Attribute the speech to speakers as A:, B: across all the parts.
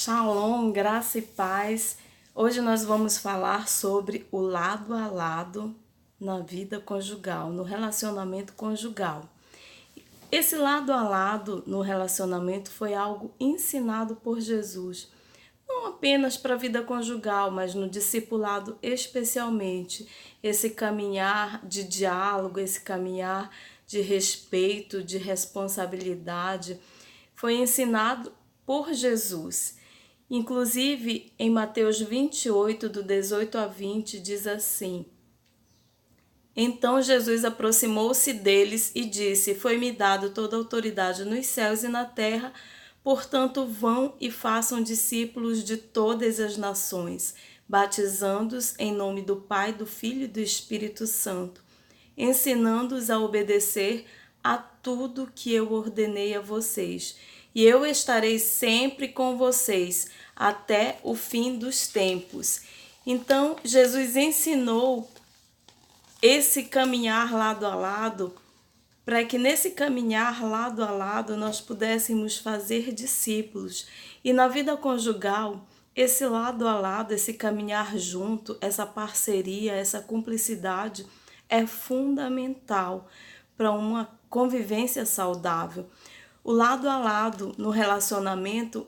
A: Shalom, graça e paz. Hoje nós vamos falar sobre o lado a lado na vida conjugal, no relacionamento conjugal. Esse lado a lado no relacionamento foi algo ensinado por Jesus, não apenas para a vida conjugal, mas no discipulado especialmente. Esse caminhar de diálogo, esse caminhar de respeito, de responsabilidade, foi ensinado por Jesus. Inclusive, em Mateus 28, do 18 a 20, diz assim: Então Jesus aproximou-se deles e disse: Foi-me dado toda a autoridade nos céus e na terra, portanto vão e façam discípulos de todas as nações, batizando-os em nome do Pai, do Filho e do Espírito Santo, ensinando-os a obedecer a tudo que eu ordenei a vocês. E eu estarei sempre com vocês até o fim dos tempos. Então, Jesus ensinou esse caminhar lado a lado, para que nesse caminhar lado a lado nós pudéssemos fazer discípulos. E na vida conjugal, esse lado a lado, esse caminhar junto, essa parceria, essa cumplicidade é fundamental para uma convivência saudável. O lado a lado no relacionamento,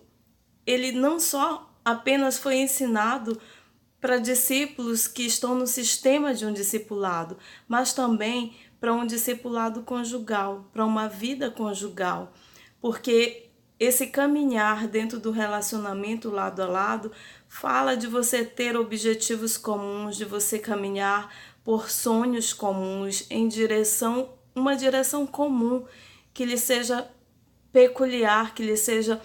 A: ele não só apenas foi ensinado para discípulos que estão no sistema de um discipulado, mas também para um discipulado conjugal, para uma vida conjugal, porque esse caminhar dentro do relacionamento lado a lado fala de você ter objetivos comuns, de você caminhar por sonhos comuns, uma direção comum que lhe seja peculiar, que lhe seja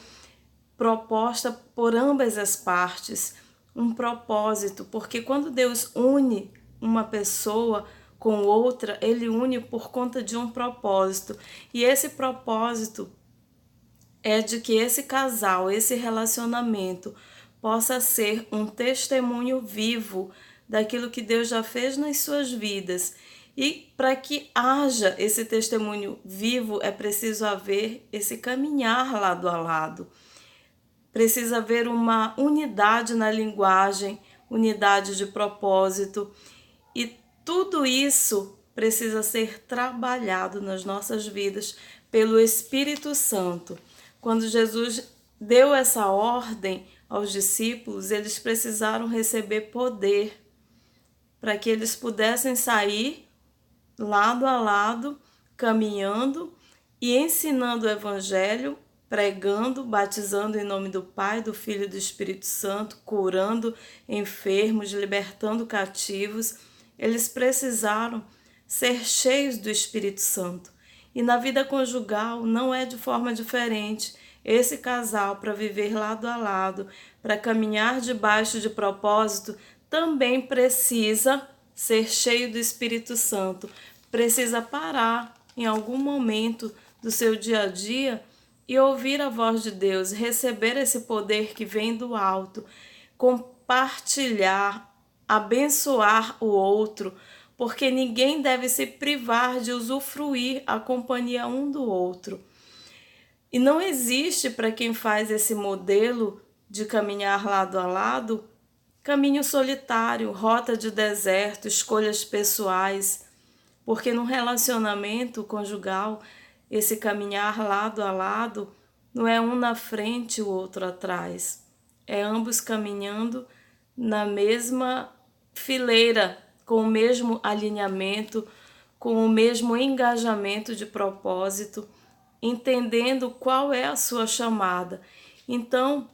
A: proposta por ambas as partes, um propósito, porque quando Deus une uma pessoa com outra, Ele une por conta de um propósito, e esse propósito é de que esse casal, esse relacionamento possa ser um testemunho vivo daquilo que Deus já fez nas suas vidas. E para que haja esse testemunho vivo, é preciso haver esse caminhar lado a lado. Precisa haver uma unidade na linguagem, unidade de propósito. E tudo isso precisa ser trabalhado nas nossas vidas pelo Espírito Santo. Quando Jesus deu essa ordem aos discípulos, eles precisaram receber poder para que eles pudessem sair lado a lado, caminhando e ensinando o Evangelho, pregando, batizando em nome do Pai, do Filho e do Espírito Santo, curando enfermos, libertando cativos. Eles precisaram ser cheios do Espírito Santo. E na vida conjugal não é de forma diferente. Esse casal, para viver lado a lado, para caminhar debaixo de propósito, também precisa ser cheio do Espírito Santo. Precisa parar em algum momento do seu dia a dia e ouvir a voz de Deus, receber esse poder que vem do alto, compartilhar, abençoar o outro, porque ninguém deve se privar de usufruir a companhia um do outro. E não existe para quem faz esse modelo de caminhar lado a lado, caminho solitário, rota de deserto, escolhas pessoais, porque no relacionamento conjugal, esse caminhar lado a lado não é um na frente e o outro atrás, é ambos caminhando na mesma fileira, com o mesmo alinhamento, com o mesmo engajamento de propósito, entendendo qual é a sua chamada. Então,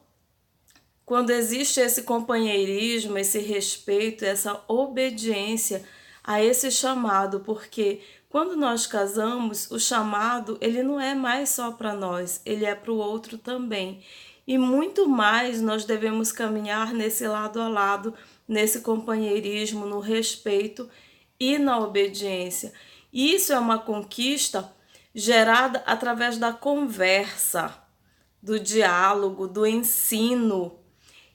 A: quando existe esse companheirismo, esse respeito, essa obediência a esse chamado, porque quando nós casamos, o chamado ele não é mais só para nós, ele é para o outro também. E muito mais nós devemos caminhar nesse lado a lado, nesse companheirismo, no respeito e na obediência. Isso é uma conquista gerada através da conversa, do diálogo, do ensino.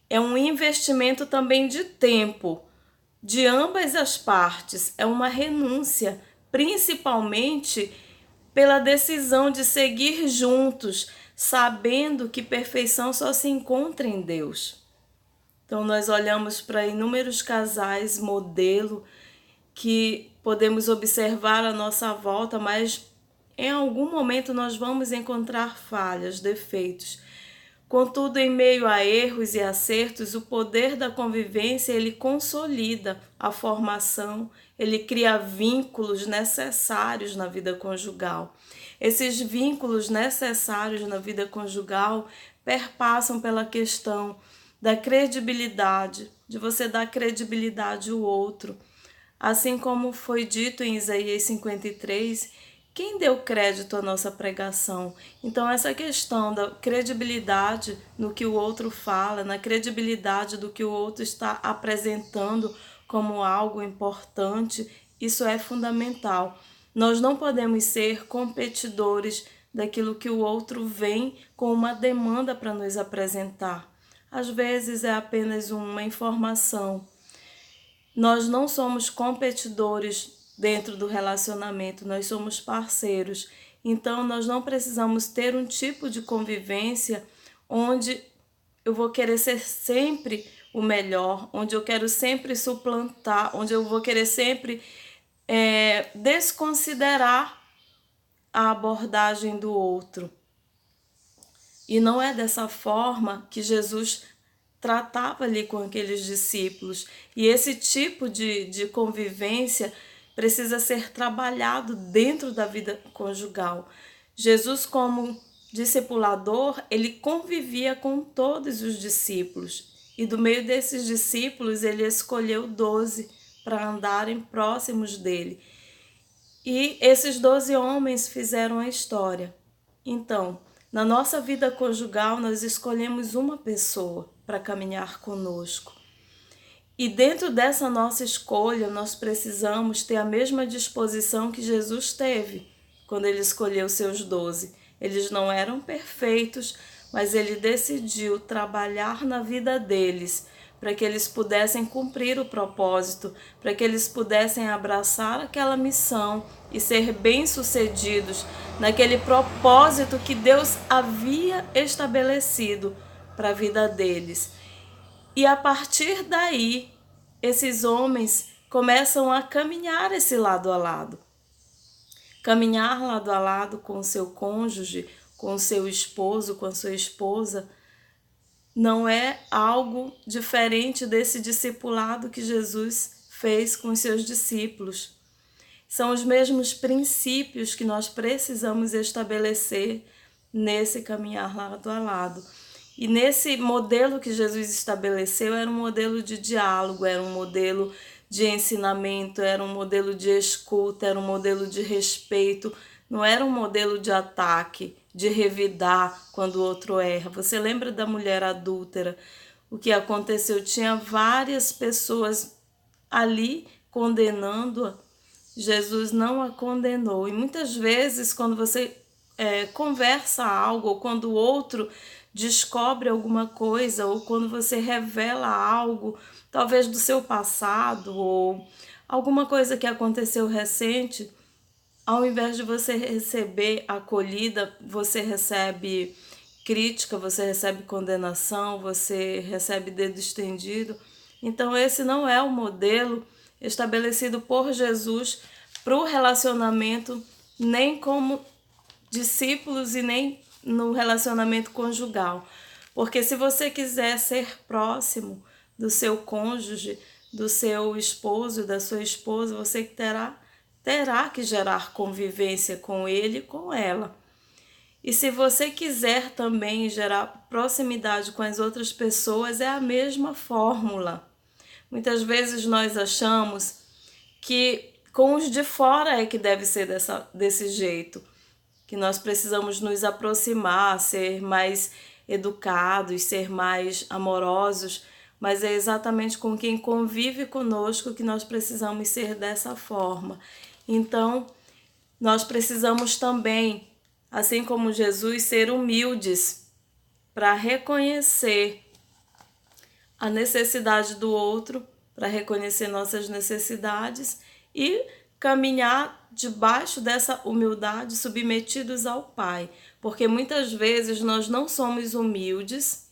A: É um investimento também de tempo, de ambas as partes, é uma renúncia, principalmente pela decisão de seguir juntos, sabendo que perfeição só se encontra em Deus. Então nós olhamos para inúmeros casais modelo que podemos observar à nossa volta, mas em algum momento nós vamos encontrar falhas, defeitos. Contudo, em meio a erros e acertos, o poder da convivência, ele consolida a formação, ele cria vínculos necessários na vida conjugal. Esses vínculos necessários na vida conjugal perpassam pela questão da credibilidade, de você dar credibilidade ao outro. Assim como foi dito em Isaías 53, quem deu crédito à nossa pregação? Então, essa questão da credibilidade no que o outro fala, na credibilidade do que o outro está apresentando como algo importante, isso é fundamental. Nós não podemos ser competidores daquilo que o outro vem com uma demanda para nos apresentar. Às vezes é apenas uma informação. Nós não somos competidores dentro do relacionamento, nós somos parceiros. Então, nós não precisamos ter um tipo de convivência onde eu vou querer ser sempre o melhor, onde eu quero sempre suplantar, onde eu vou querer sempre desconsiderar a abordagem do outro. E não é dessa forma que Jesus tratava ali com aqueles discípulos. E esse tipo de convivência precisa ser trabalhado dentro da vida conjugal. Jesus, como discipulador, ele convivia com todos os discípulos. E do meio desses discípulos, ele escolheu 12 para andarem próximos dele. E esses 12 homens fizeram a história. Então, na nossa vida conjugal, nós escolhemos uma pessoa para caminhar conosco. E dentro dessa nossa escolha, nós precisamos ter a mesma disposição que Jesus teve quando ele escolheu seus 12. Eles não eram perfeitos, mas ele decidiu trabalhar na vida deles para que eles pudessem cumprir o propósito, para que eles pudessem abraçar aquela missão e ser bem-sucedidos naquele propósito que Deus havia estabelecido para a vida deles. E a partir daí, esses homens começam a caminhar esse lado a lado. Caminhar lado a lado com o seu cônjuge, com o seu esposo, com a sua esposa, não é algo diferente desse discipulado que Jesus fez com os seus discípulos. São os mesmos princípios que nós precisamos estabelecer nesse caminhar lado a lado. E nesse modelo que Jesus estabeleceu, era um modelo de diálogo, era um modelo de ensinamento, era um modelo de escuta, era um modelo de respeito, não era um modelo de ataque, de revidar quando o outro erra. Você lembra da mulher adúltera? O que aconteceu? Tinha várias pessoas ali condenando-a. Jesus não a condenou. E muitas vezes, quando você conversa algo, ou quando o outro descobre alguma coisa, ou quando você revela algo, talvez do seu passado, ou alguma coisa que aconteceu recente, ao invés de você receber acolhida, você recebe crítica, você recebe condenação, você recebe dedo estendido. Então esse não é o modelo estabelecido por Jesus para o relacionamento, nem como discípulos e nem no relacionamento conjugal. Porque se você quiser ser próximo do seu cônjuge, do seu esposo, da sua esposa, você terá que gerar convivência com ele e com ela. E se você quiser também gerar proximidade com as outras pessoas, é a mesma fórmula. Muitas vezes nós achamos que com os de fora é que deve ser desse jeito, que nós precisamos nos aproximar, ser mais educados, ser mais amorosos, mas é exatamente com quem convive conosco que nós precisamos ser dessa forma. Então, nós precisamos também, assim como Jesus, ser humildes para reconhecer a necessidade do outro, para reconhecer nossas necessidades e caminhar debaixo dessa humildade, submetidos ao Pai. porque muitas vezes nós não somos humildes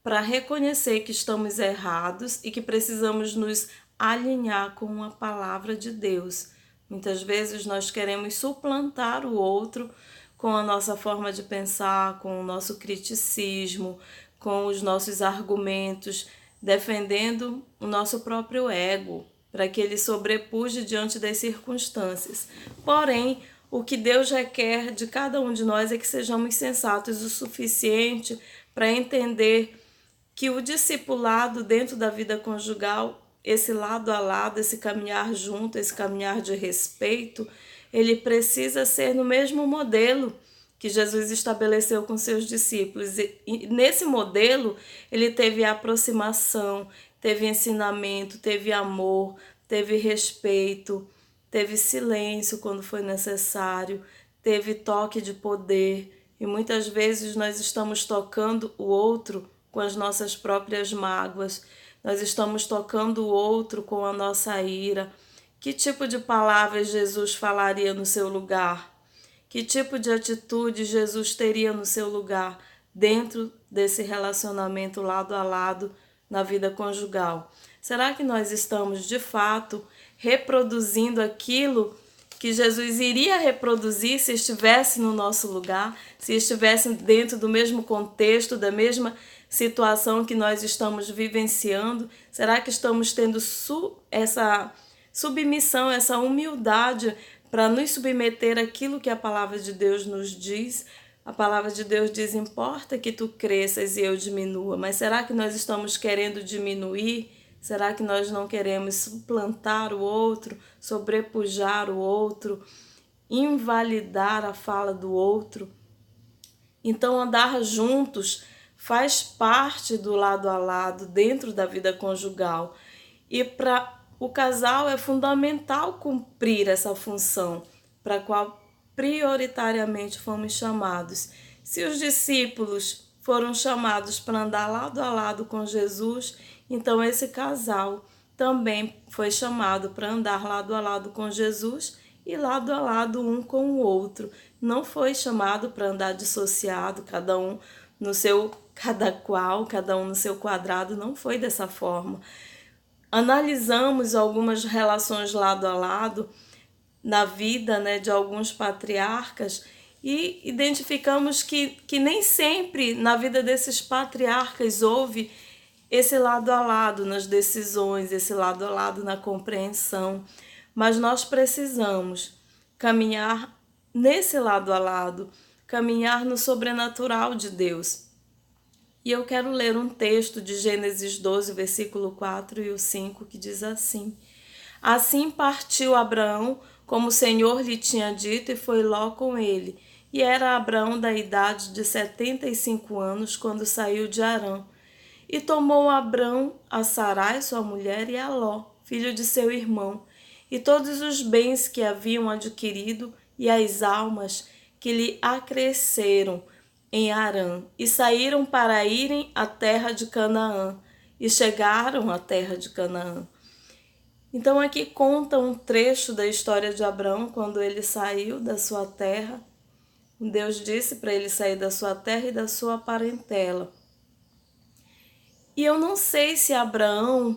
A: para reconhecer que estamos errados e que precisamos nos alinhar com a palavra de Deus. Muitas vezes nós queremos suplantar o outro com a nossa forma de pensar, com o nosso criticismo, com os nossos argumentos, defendendo o nosso próprio ego, para que ele sobrepuje diante das circunstâncias. Porém, o que Deus requer de cada um de nós é que sejamos sensatos o suficiente para entender que o discipulado dentro da vida conjugal, esse lado a lado, esse caminhar junto, esse caminhar de respeito, ele precisa ser no mesmo modelo que Jesus estabeleceu com seus discípulos. E nesse modelo, ele teve aproximação, teve ensinamento, teve amor, teve respeito, teve silêncio quando foi necessário, teve toque de poder. E muitas vezes nós estamos tocando o outro com as nossas próprias mágoas, nós estamos tocando o outro com a nossa ira. Que tipo de palavras Jesus falaria no seu lugar? Que tipo de atitude Jesus teria no seu lugar dentro desse relacionamento lado a lado na vida conjugal? Será que nós estamos de fato reproduzindo aquilo que Jesus iria reproduzir se estivesse no nosso lugar, se estivesse dentro do mesmo contexto, da mesma situação que nós estamos vivenciando? Será que estamos tendo essa submissão, essa humildade para nos submeter àquilo que a palavra de Deus nos diz? A palavra de Deus diz: importa que tu cresças e eu diminua. Mas será que nós estamos querendo diminuir? Será que nós não queremos suplantar o outro, sobrepujar o outro, invalidar a fala do outro? Então, andar juntos faz parte do lado a lado dentro da vida conjugal. E para o casal é fundamental cumprir essa função, para a qual prioritariamente fomos chamados. Se os discípulos foram chamados para andar lado a lado com Jesus, então esse casal também foi chamado para andar lado a lado com Jesus e lado a lado um com o outro. Não foi chamado para andar dissociado, cada um no seu, cada um no seu quadrado. Não foi dessa forma. Analisamos algumas relações lado a lado na vida, de alguns patriarcas e identificamos que nem sempre na vida desses patriarcas houve esse lado a lado nas decisões, esse lado a lado na compreensão. Mas nós precisamos caminhar nesse lado a lado, caminhar no sobrenatural de Deus. E eu quero ler um texto de Gênesis 12, versículo 4 e o 5, que diz assim: Assim partiu Abraão, como o Senhor lhe tinha dito, e foi Ló com ele. E era Abraão da idade de 75 anos, quando saiu de Harã. E tomou Abrão a Sarai, sua mulher, e a Ló, filho de seu irmão, e todos os bens que haviam adquirido, e as almas que lhe acresceram em Harã, e saíram para irem à terra de Canaã, e chegaram à terra de Canaã. Então aqui conta um trecho da história de Abraão quando ele saiu da sua terra. Deus disse para ele sair da sua terra e da sua parentela. E eu não sei se Abraão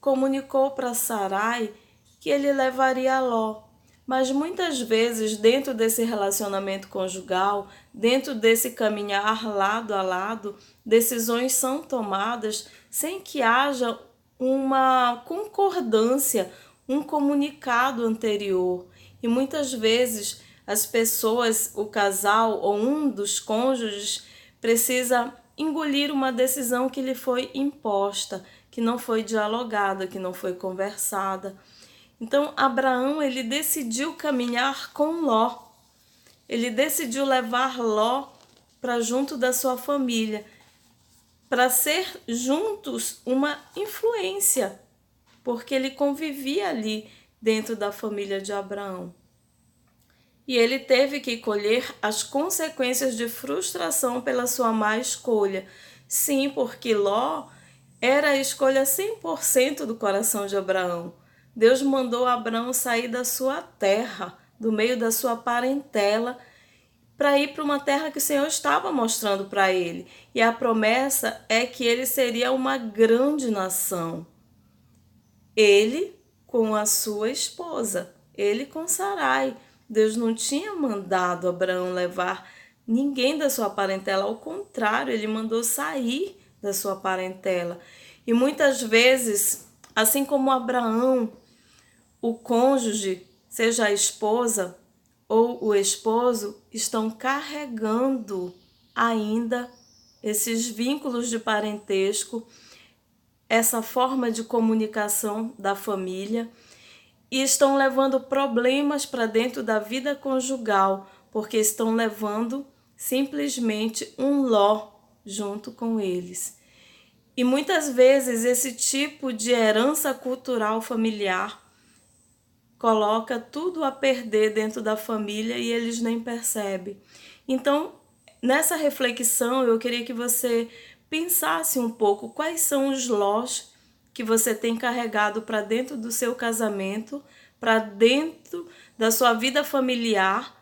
A: comunicou para Sarai que ele levaria Ló, mas muitas vezes dentro desse relacionamento conjugal, dentro desse caminhar lado a lado, decisões são tomadas sem que haja uma concordância, um comunicado anterior. E muitas vezes as pessoas, o casal ou um dos cônjuges precisa engolir uma decisão que lhe foi imposta, que não foi dialogada, que não foi conversada. Então, Abraão, ele decidiu caminhar com Ló. Ele decidiu levar Ló para junto da sua família, para ser juntos uma influência, porque ele convivia ali dentro da família de Abraão. E ele teve que colher as consequências de frustração pela sua má escolha. Sim, porque Ló era a escolha 100% do coração de Abraão. Deus mandou Abraão sair da sua terra, do meio da sua parentela, para ir para uma terra que o Senhor estava mostrando para ele. E a promessa é que ele seria uma grande nação. Ele com a sua esposa, ele com Sarai. Deus não tinha mandado Abraão levar ninguém da sua parentela, ao contrário, ele mandou sair da sua parentela. E muitas vezes, assim como Abraão, o cônjuge, seja a esposa ou o esposo, estão carregando ainda esses vínculos de parentesco, essa forma de comunicação da família, e estão levando problemas para dentro da vida conjugal, porque estão levando simplesmente um Ló junto com eles. E muitas vezes esse tipo de herança cultural familiar coloca tudo a perder dentro da família e eles nem percebem. Então, nessa reflexão, eu queria que você pensasse um pouco quais são os Lós que você tem carregado para dentro do seu casamento, para dentro da sua vida familiar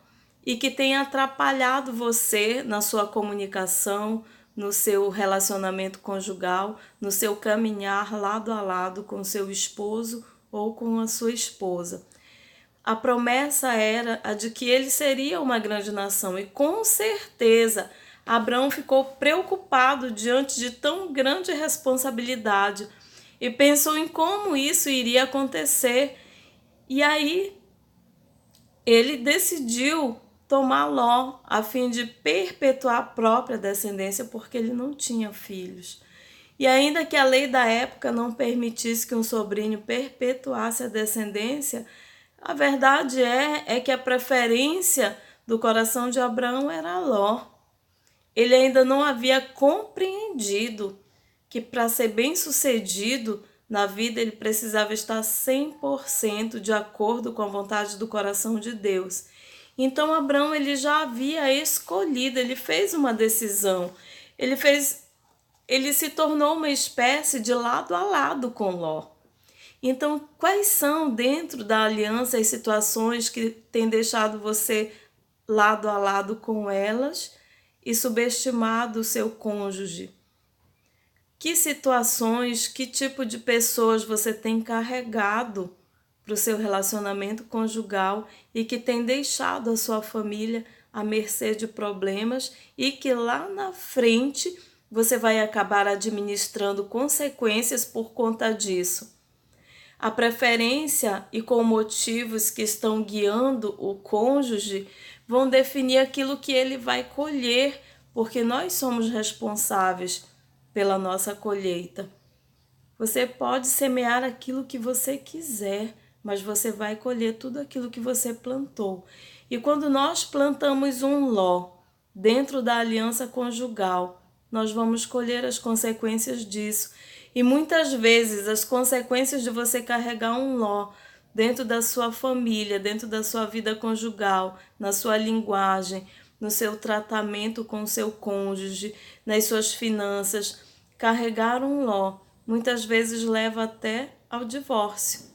A: e que tem atrapalhado você na sua comunicação, no seu relacionamento conjugal, no seu caminhar lado a lado com seu esposo ou com a sua esposa. A promessa era a de que ele seria uma grande nação e com certeza Abraão ficou preocupado diante de tão grande responsabilidade e pensou em como isso iria acontecer. E aí ele decidiu tomar Ló a fim de perpetuar a própria descendência, porque ele não tinha filhos. E ainda que a lei da época não permitisse que um sobrinho perpetuasse a descendência, a verdade é que a preferência do coração de Abraão era Ló. Ele ainda não havia compreendido que para ser bem-sucedido na vida ele precisava estar 100% de acordo com a vontade do coração de Deus. Então Abraão ele já havia escolhido, ele fez uma decisão, ele se tornou uma espécie de lado a lado com Ló. Então, quais são dentro da aliança as situações que têm deixado você lado a lado com elas e subestimado o seu cônjuge? Que situações, que tipo de pessoas você tem carregado para o seu relacionamento conjugal e que tem deixado a sua família à mercê de problemas e que lá na frente você vai acabar administrando consequências por conta disso? A preferência e com motivos que estão guiando o cônjuge vão definir aquilo que ele vai colher, porque nós somos responsáveis pela nossa colheita. Você pode semear aquilo que você quiser, mas você vai colher tudo aquilo que você plantou. E quando nós plantamos um Ló dentro da aliança conjugal, nós vamos colher as consequências disso. E muitas vezes as consequências de você carregar um Ló dentro da sua família, dentro da sua vida conjugal, na sua linguagem, no seu tratamento com o seu cônjuge, nas suas finanças, carregar um Ló muitas vezes leva até ao divórcio.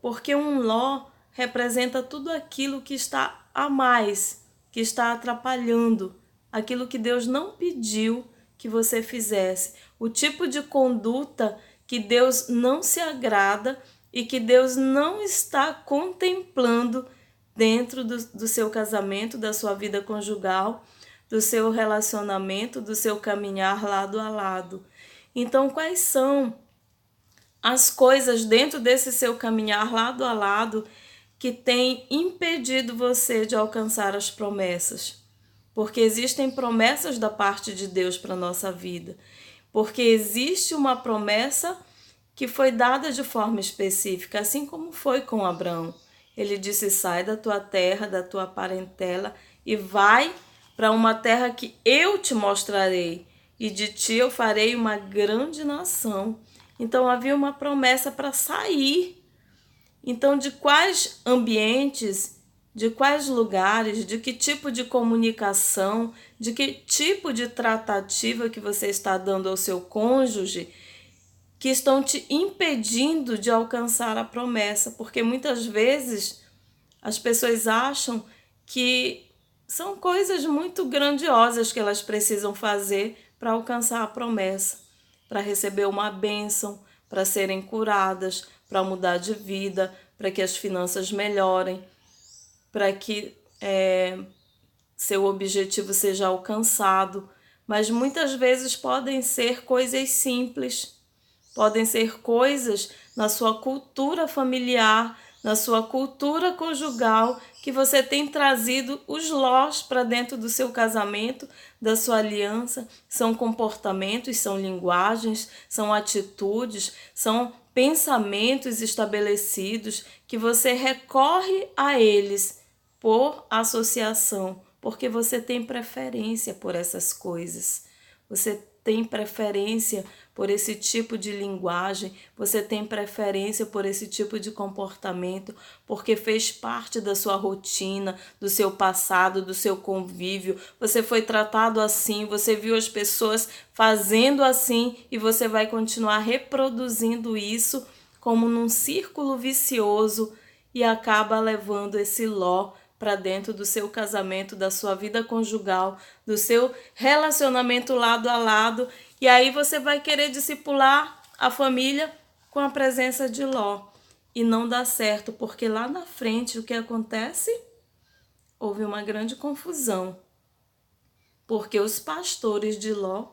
A: Porque um Ló representa tudo aquilo que está a mais, que está atrapalhando, aquilo que Deus não pediu que você fizesse, o tipo de conduta que Deus não se agrada e que Deus não está contemplando dentro do seu casamento, da sua vida conjugal, do seu relacionamento, do seu caminhar lado a lado. Então, quais são as coisas dentro desse seu caminhar lado a lado que têm impedido você de alcançar as promessas? Porque existem promessas da parte de Deus para a nossa vida. Porque existe uma promessa que foi dada de forma específica, assim como foi com Abraão. Ele disse: sai da tua terra, da tua parentela e vai para uma terra que eu te mostrarei, e de ti eu farei uma grande nação. Então havia uma promessa para sair. Então, de quais ambientes, de quais lugares, de que tipo de comunicação, de que tipo de tratativa que você está dando ao seu cônjuge que estão te impedindo de alcançar a promessa? Porque muitas vezes as pessoas acham que são coisas muito grandiosas que elas precisam fazer para alcançar a promessa, para receber uma bênção, para serem curadas, para mudar de vida, para que as finanças melhorem, para que seu objetivo seja alcançado. Mas muitas vezes podem ser coisas simples, podem ser coisas na sua cultura familiar, na sua cultura conjugal, que você tem trazido os lós para dentro do seu casamento, da sua aliança. São comportamentos, são linguagens, são atitudes, são pensamentos estabelecidos que você recorre a eles por associação, porque você tem preferência por essas coisas. Você tem preferência por esse tipo de linguagem, você tem preferência por esse tipo de comportamento, porque fez parte da sua rotina, do seu passado, do seu convívio. Você foi tratado assim, você viu as pessoas fazendo assim e você vai continuar reproduzindo isso como num círculo vicioso e acaba levando esse ló para dentro do seu casamento, da sua vida conjugal, do seu relacionamento lado a lado. E aí você vai querer discipular a família com a presença de Ló. E não dá certo, porque lá na frente o que acontece? Houve uma grande confusão. Porque os pastores de Ló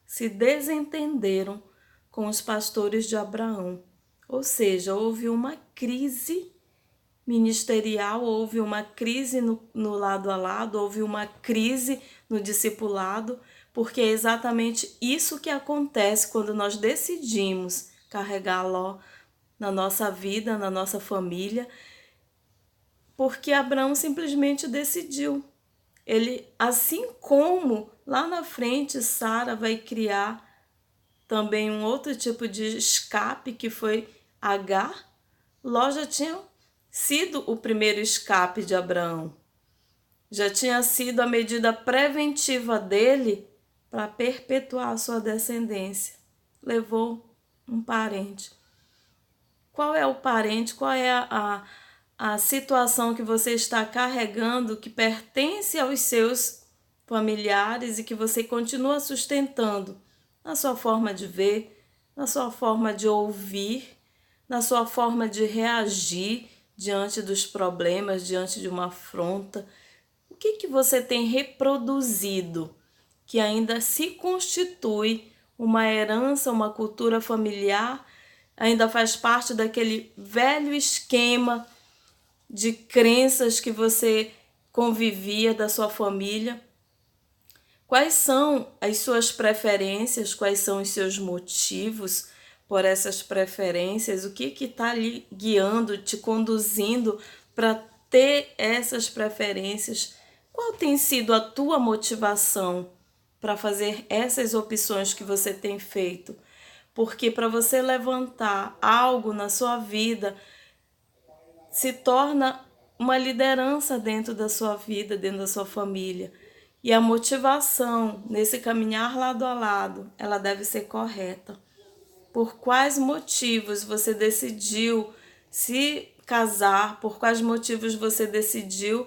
A: se desentenderam com os pastores de Abraão. Ou seja, houve uma crise ministerial, houve uma crise no lado a lado, houve uma crise no discipulado, porque é exatamente isso que acontece quando nós decidimos carregar Ló na nossa vida, na nossa família, porque Abraão simplesmente decidiu. Ele, assim como lá na frente Sara vai criar também um outro tipo de escape que foi Agar, Ló já tinha sido o primeiro escape de Abraão. Já tinha sido a medida preventiva dele para perpetuar a sua descendência. Levou um parente. Qual é o parente? Qual é a situação que você está carregando que pertence aos seus familiares e que você continua sustentando na sua forma de ver, na sua forma de ouvir, na sua forma de reagir diante dos problemas, diante de uma afronta? O que você tem reproduzido que ainda se constitui uma herança, uma cultura familiar, ainda faz parte daquele velho esquema de crenças que você convivia da sua família? Quais são as suas preferências? Quais são os seus motivos por essas preferências? O que está ali guiando, te conduzindo para ter essas preferências? Qual tem sido a tua motivação para fazer essas opções que você tem feito? Porque para você levantar algo na sua vida, se torna uma liderança dentro da sua vida, dentro da sua família. E a motivação nesse caminhar lado a lado, ela deve ser correta. Por quais motivos você decidiu se casar? Por quais motivos você decidiu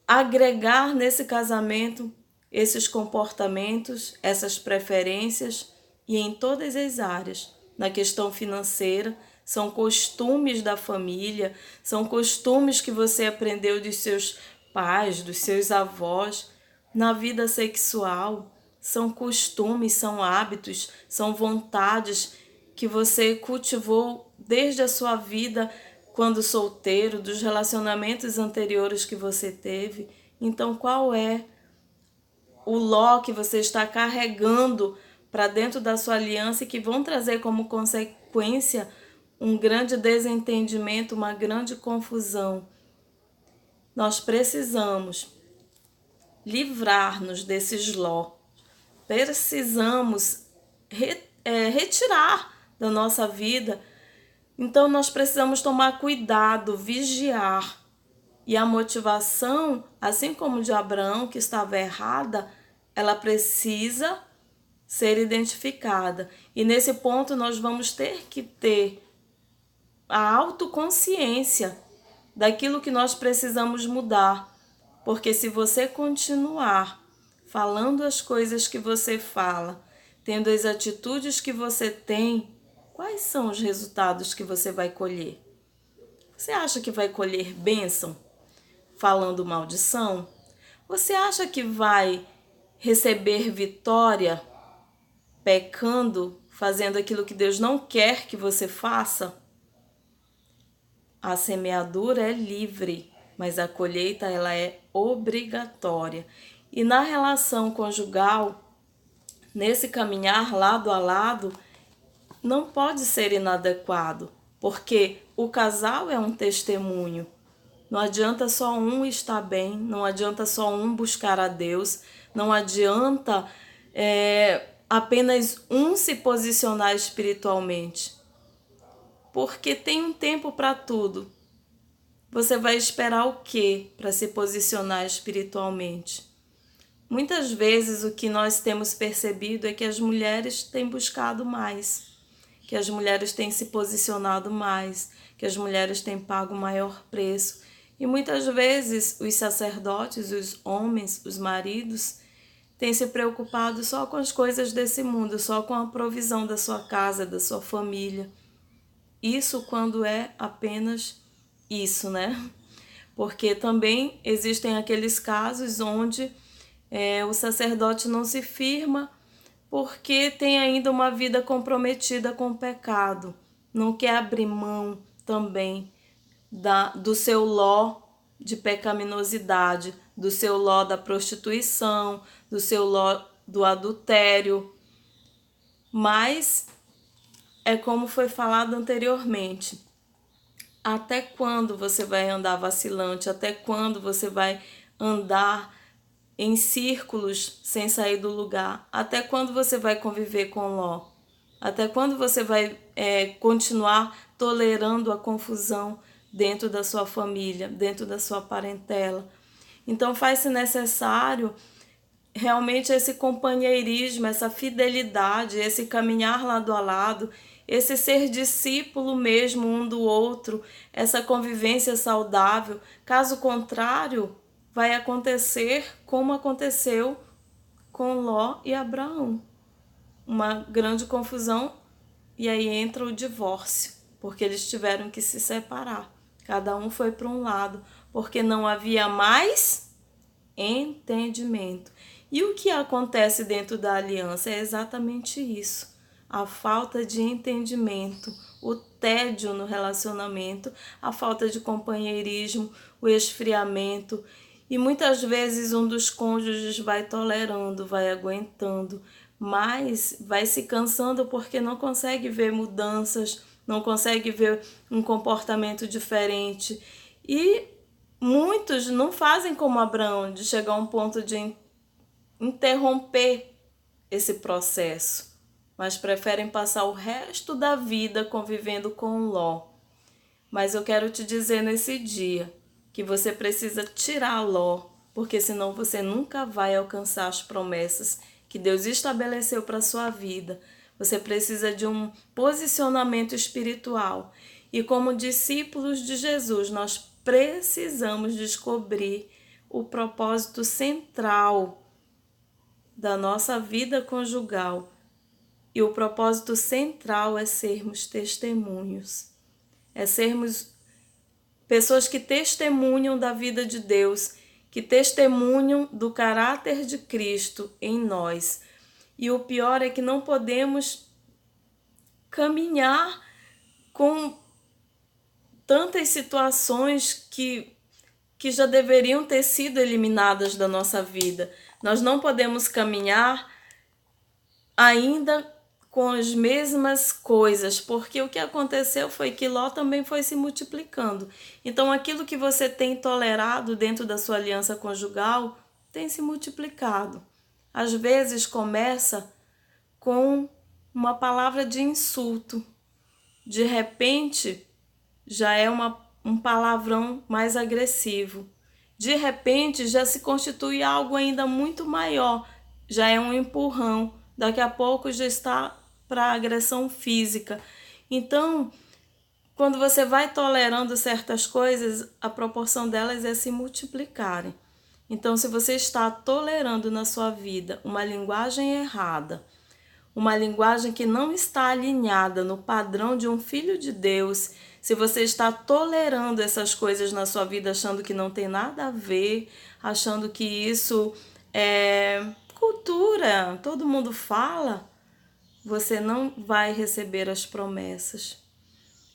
A: agregar nesse casamento esses comportamentos, essas preferências e em todas as áreas? Na questão financeira, são costumes da família, são costumes que você aprendeu dos seus pais, dos seus avós. Na vida sexual, são costumes, são hábitos, são vontades que você cultivou desde a sua vida quando solteiro, dos relacionamentos anteriores que você teve. Então, qual é o ló que você está carregando para dentro da sua aliança e que vão trazer como consequência um grande desentendimento, uma grande confusão? Nós precisamos livrar-nos desses ló. Precisamos retirar da nossa vida. Então nós precisamos tomar cuidado, vigiar. E a motivação, assim como de Abraão, que estava errada, ela precisa ser identificada. E nesse ponto nós vamos ter que ter a autoconsciência daquilo que nós precisamos mudar. Porque se você continuar falando as coisas que você fala, tendo as atitudes que você tem, quais são os resultados que você vai colher? Você acha que vai colher bênção falando maldição? Você acha que vai receber vitória pecando, fazendo aquilo que Deus não quer que você faça? A semeadura é livre, mas a colheita ela é obrigatória. E na relação conjugal, nesse caminhar lado a lado, não pode ser inadequado, porque o casal é um testemunho. Não adianta só um estar bem, não adianta só um buscar a Deus, não adianta apenas um se posicionar espiritualmente, porque tem um tempo para tudo. Você vai esperar o quê para se posicionar espiritualmente? Muitas vezes o que nós temos percebido é que as mulheres têm buscado mais, que as mulheres têm se posicionado mais, que as mulheres têm pago maior preço. E muitas vezes os sacerdotes, os homens, os maridos, têm se preocupado só com as coisas desse mundo, só com a provisão da sua casa, da sua família. Isso quando é apenas isso, né? Porque também existem aqueles casos onde o sacerdote não se firma porque tem ainda uma vida comprometida com o pecado. Não quer abrir mão também do seu ló de pecaminosidade, do seu ló da prostituição, do seu ló do adultério. Mas é como foi falado anteriormente. Até quando você vai andar vacilante? Até quando você vai andar em círculos sem sair do lugar? Até quando você vai conviver com Ló? Até quando você vai continuar tolerando a confusão dentro da sua família, dentro da sua parentela? Então faz-se necessário realmente esse companheirismo, essa fidelidade, esse caminhar lado a lado, esse ser discípulo mesmo um do outro, essa convivência saudável. Caso contrário, vai acontecer como aconteceu com Ló e Abraão. Uma grande confusão e aí entra o divórcio, porque eles tiveram que se separar. Cada um foi para um lado, porque não havia mais entendimento. E o que acontece dentro da aliança é exatamente isso. A falta de entendimento, o tédio no relacionamento, a falta de companheirismo, o esfriamento. E muitas vezes um dos cônjuges vai tolerando, vai aguentando, mas vai se cansando porque não consegue ver mudanças, não consegue ver um comportamento diferente. E muitos não fazem como Abraão, de chegar a um ponto de interromper esse processo, mas preferem passar o resto da vida convivendo com Ló. Mas eu quero te dizer nesse dia que você precisa tirar Ló, porque senão você nunca vai alcançar as promessas que Deus estabeleceu para a sua vida. Você precisa de um posicionamento espiritual. E como discípulos de Jesus, nós precisamos descobrir o propósito central da nossa vida conjugal. E o propósito central é sermos testemunhos. É sermos pessoas que testemunham da vida de Deus, que testemunham do caráter de Cristo em nós. E o pior é que não podemos caminhar com tantas situações que já deveriam ter sido eliminadas da nossa vida. Nós não podemos caminhar ainda com as mesmas coisas, porque o que aconteceu foi que Ló também foi se multiplicando. Então aquilo que você tem tolerado dentro da sua aliança conjugal tem se multiplicado. Às vezes começa com uma palavra de insulto. De repente já é um palavrão mais agressivo. De repente já se constitui algo ainda muito maior, já é um empurrão, daqui a pouco já está para agressão física. Então, quando você vai tolerando certas coisas, a proporção delas é se multiplicarem. Então, se você está tolerando na sua vida uma linguagem errada, uma linguagem que não está alinhada no padrão de um filho de Deus, se você está tolerando essas coisas na sua vida, achando que não tem nada a ver, achando que isso é cultura, todo mundo fala, você não vai receber as promessas,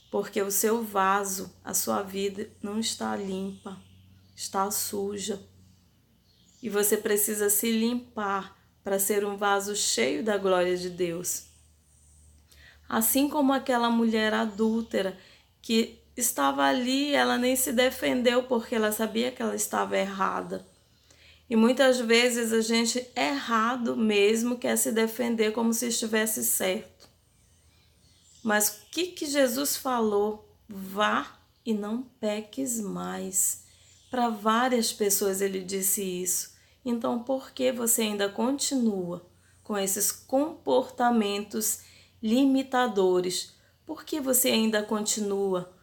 A: porque o seu vaso, a sua vida não está limpa, está suja. E você precisa se limpar para ser um vaso cheio da glória de Deus. Assim como aquela mulher adúltera que estava ali, ela nem se defendeu porque ela sabia que ela estava errada. E muitas vezes a gente errado mesmo quer se defender como se estivesse certo. Mas o que Jesus falou? Vá e não peques mais. Para várias pessoas ele disse isso. Então, por que você ainda continua com esses comportamentos limitadores? Por que você ainda continua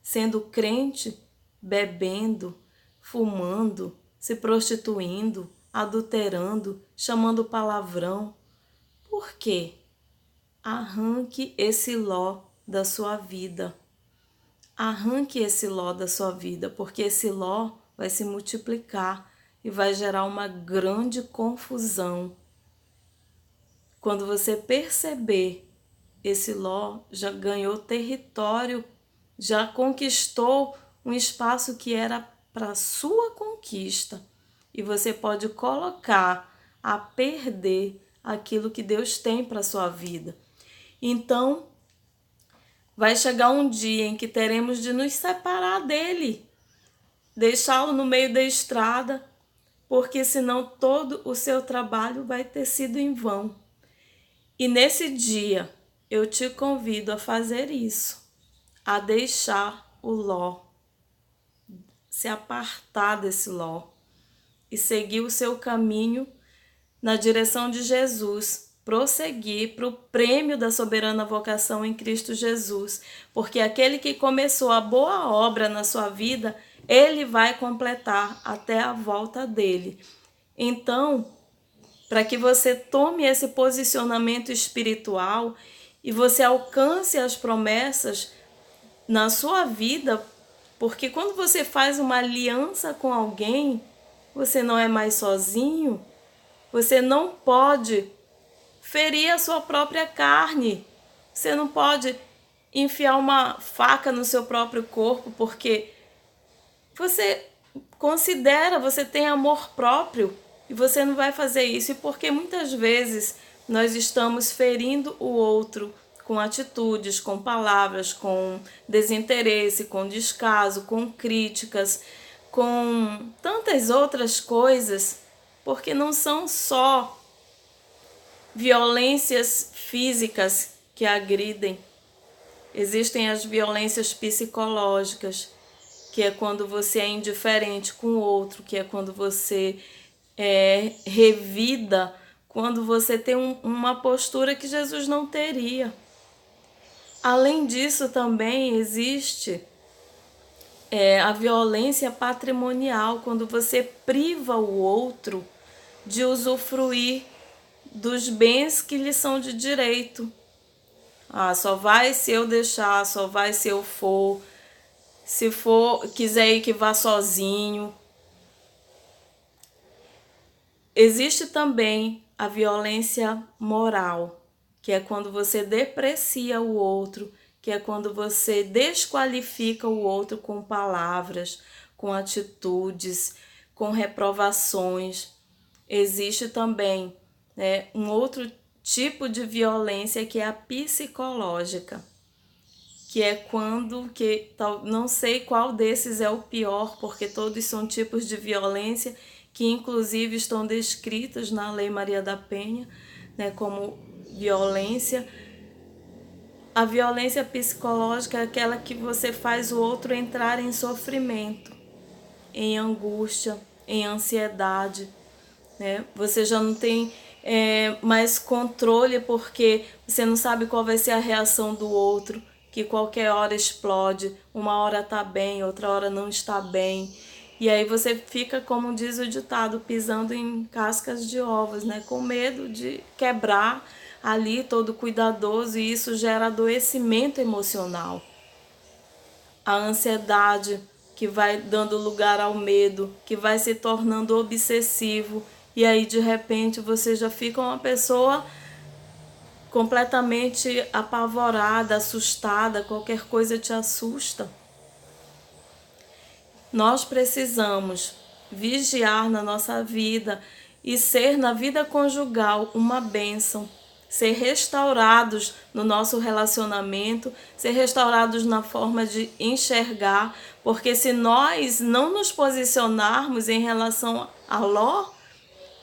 A: sendo crente, bebendo, fumando, se prostituindo, adulterando, chamando palavrão? Por quê? Arranque esse ló da sua vida. Arranque esse ló da sua vida, porque esse ló vai se multiplicar e vai gerar uma grande confusão. Quando você perceber, esse ló já ganhou território, já conquistou um espaço que era para sua conquista. E você pode colocar a perder aquilo que Deus tem para a sua vida. Então, vai chegar um dia em que teremos de nos separar dele, deixá-lo no meio da estrada, porque senão todo o seu trabalho vai ter sido em vão. E nesse dia, eu te convido a fazer isso, a deixar o ló, se apartar desse ló e seguir o seu caminho na direção de Jesus, prosseguir para o prêmio da soberana vocação em Cristo Jesus, porque aquele que começou a boa obra na sua vida, ele vai completar até a volta dele. Então, para que você tome esse posicionamento espiritual e você alcance as promessas na sua vida, porque quando você faz uma aliança com alguém, você não é mais sozinho, você não pode ferir a sua própria carne, você não pode enfiar uma faca no seu próprio corpo, porque você considera, você tem amor próprio e você não vai fazer isso. E porque muitas vezes nós estamos ferindo o outro com atitudes, com palavras, com desinteresse, com descaso, com críticas, com tantas outras coisas, porque não são só violências físicas que agridem. Existem as violências psicológicas, que é quando você é indiferente com o outro, que é quando você revida, quando você tem uma postura que Jesus não teria. Além disso, também existe a violência patrimonial, quando você priva o outro de usufruir dos bens que lhe são de direito. Só vai se eu deixar, só vai se eu for. Se for, quiser ir, que vá sozinho. Existe também a violência moral, que é quando você deprecia o outro, que é quando você desqualifica o outro com palavras, com atitudes, com reprovações. Existe também um outro tipo de violência, que é a psicológica, que é quando, não sei qual desses é o pior, porque todos são tipos de violência que inclusive estão descritos na Lei Maria da Penha, como violência. A violência psicológica é aquela que você faz o outro entrar em sofrimento, em angústia, em ansiedade. Você já não tem mais controle, porque você não sabe qual vai ser a reação do outro, que qualquer hora explode, uma hora está bem, outra hora não está bem. E aí você fica, como diz o ditado, pisando em cascas de ovos, né? Com medo de quebrar ali, todo cuidadoso, e isso gera adoecimento emocional. A ansiedade que vai dando lugar ao medo, que vai se tornando obsessivo, e aí de repente você já fica uma pessoa completamente apavorada, assustada, qualquer coisa te assusta. Nós precisamos vigiar na nossa vida e ser na vida conjugal uma bênção, ser restaurados no nosso relacionamento, ser restaurados na forma de enxergar, porque se nós não nos posicionarmos em relação a Ló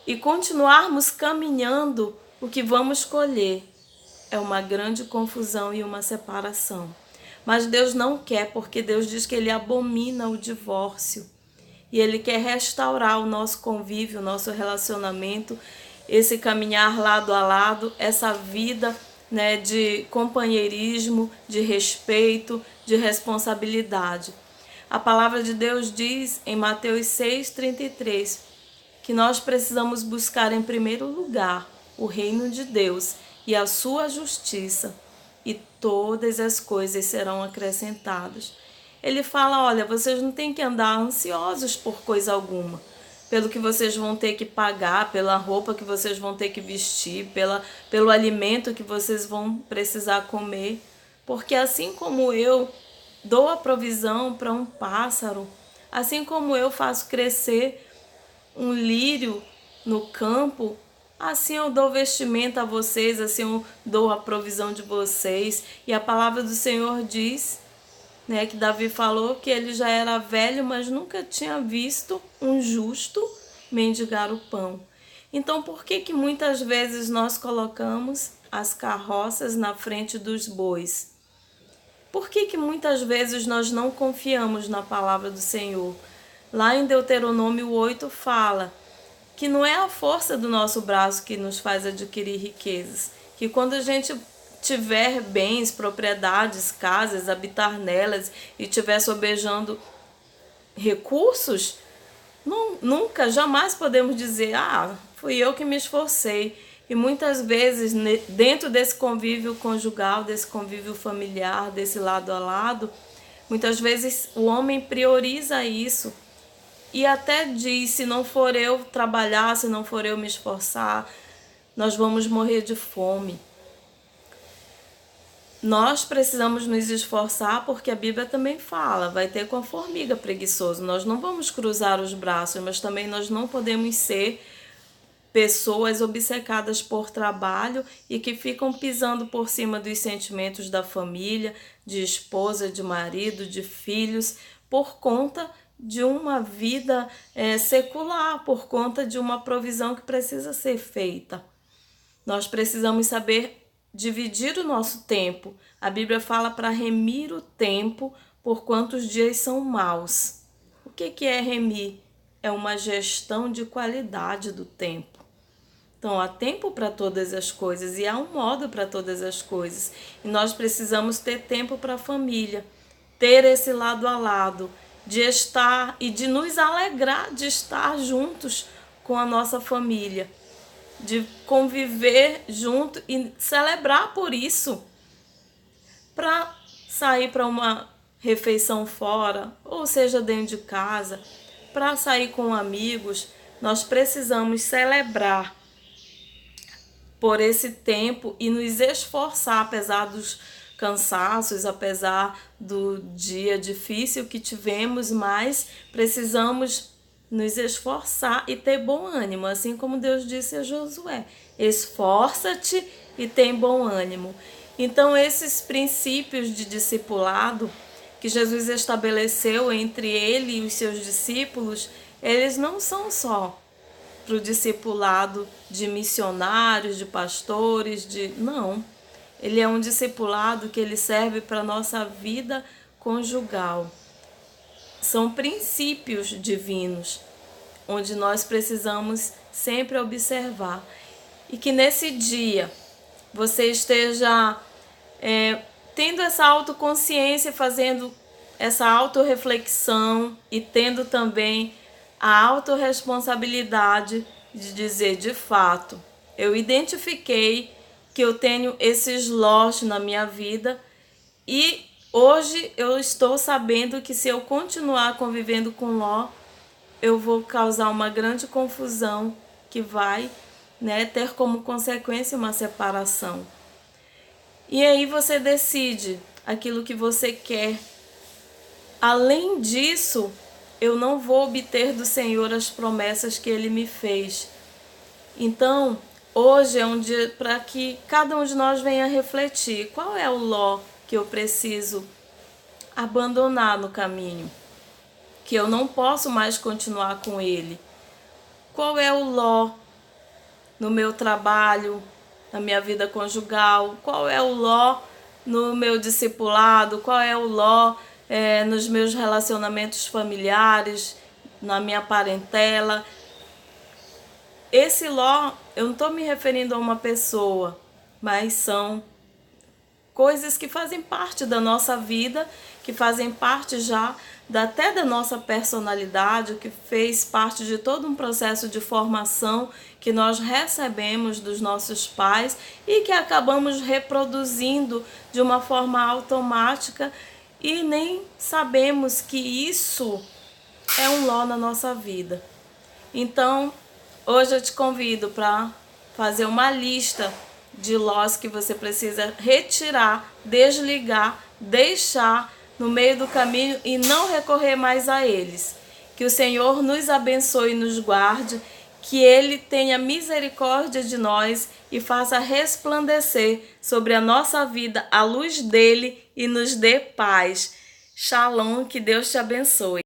A: e continuarmos caminhando, o que vamos colher é uma grande confusão e uma separação. Mas Deus não quer, porque Deus diz que Ele abomina o divórcio. E Ele quer restaurar o nosso convívio, o nosso relacionamento, esse caminhar lado a lado, essa vida, né, de companheirismo, de respeito, de responsabilidade. A palavra de Deus diz em Mateus 6,33 que nós precisamos buscar em primeiro lugar o reino de Deus e a sua justiça, e todas as coisas serão acrescentadas. Ele fala, olha, vocês não têm que andar ansiosos por coisa alguma, pelo que vocês vão ter que pagar, pela roupa que vocês vão ter que vestir, pelo alimento que vocês vão precisar comer, porque assim como eu dou a provisão para um pássaro, assim como eu faço crescer um lírio no campo, assim eu dou vestimenta a vocês, assim eu dou a provisão de vocês. E a palavra do Senhor diz, né, que Davi falou que ele já era velho, mas nunca tinha visto um justo mendigar o pão. Então, por que muitas vezes nós colocamos as carroças na frente dos bois? Por que muitas vezes nós não confiamos na palavra do Senhor? Lá em Deuteronômio 8 fala que não é a força do nosso braço que nos faz adquirir riquezas, que quando a gente tiver bens, propriedades, casas, habitar nelas e estiver sobejando recursos, nunca, jamais podemos dizer, fui eu que me esforcei. E muitas vezes, dentro desse convívio conjugal, desse convívio familiar, desse lado a lado, muitas vezes o homem prioriza isso e até diz, se não for eu trabalhar, se não for eu me esforçar, nós vamos morrer de fome. Nós precisamos nos esforçar porque a Bíblia também fala, vai ter com a formiga preguiçoso. Nós não vamos cruzar os braços, mas também nós não podemos ser pessoas obcecadas por trabalho e que ficam pisando por cima dos sentimentos da família, de esposa, de marido, de filhos, por conta de uma vida secular, por conta de uma provisão que precisa ser feita. Nós precisamos saber dividir o nosso tempo. A Bíblia fala para remir o tempo, porquanto os dias são maus. O que é remir? É uma gestão de qualidade do tempo. Então, há tempo para todas as coisas e há um modo para todas as coisas. E nós precisamos ter tempo para a família, ter esse lado a lado, de estar e de nos alegrar de estar juntos com a nossa família, de conviver junto e celebrar por isso. Para sair para uma refeição fora, ou seja, dentro de casa, para sair com amigos, nós precisamos celebrar por esse tempo e nos esforçar, apesar dos cansaços, apesar do dia difícil que tivemos, mas precisamos nos esforçar e ter bom ânimo, assim como Deus disse a Josué, esforça-te e tem bom ânimo. Então, esses princípios de discipulado que Jesus estabeleceu entre ele e os seus discípulos, eles não são só para o discipulado de missionários, de pastores, não. Ele é um discipulado que ele serve para a nossa vida conjugal. São princípios divinos, onde nós precisamos sempre observar. E que nesse dia você esteja tendo essa autoconsciência, fazendo essa autorreflexão e tendo também a autorresponsabilidade de dizer, de fato, eu identifiquei que eu tenho esses Lós na minha vida e hoje eu estou sabendo que se eu continuar convivendo com Ló, eu vou causar uma grande confusão que vai, ter como consequência uma separação. E aí você decide aquilo que você quer. Além disso, eu não vou obter do Senhor as promessas que Ele me fez. Então, hoje é um dia para que cada um de nós venha refletir. Qual é o Ló que eu preciso abandonar no caminho? Que eu não posso mais continuar com ele. Qual é o Ló no meu trabalho, na minha vida conjugal? Qual é o Ló no meu discipulado? Qual é o Ló nos meus relacionamentos familiares, na minha parentela? Esse Ló, eu não estou me referindo a uma pessoa, mas são coisas que fazem parte da nossa vida, que fazem parte já até da nossa personalidade, que fez parte de todo um processo de formação que nós recebemos dos nossos pais e que acabamos reproduzindo de uma forma automática e nem sabemos que isso é um Ló na nossa vida. Então, hoje eu te convido para fazer uma lista de Lós que você precisa retirar, desligar, deixar no meio do caminho e não recorrer mais a eles. Que o Senhor nos abençoe e nos guarde, que Ele tenha misericórdia de nós e faça resplandecer sobre a nossa vida a luz dele e nos dê paz. Shalom, que Deus te abençoe.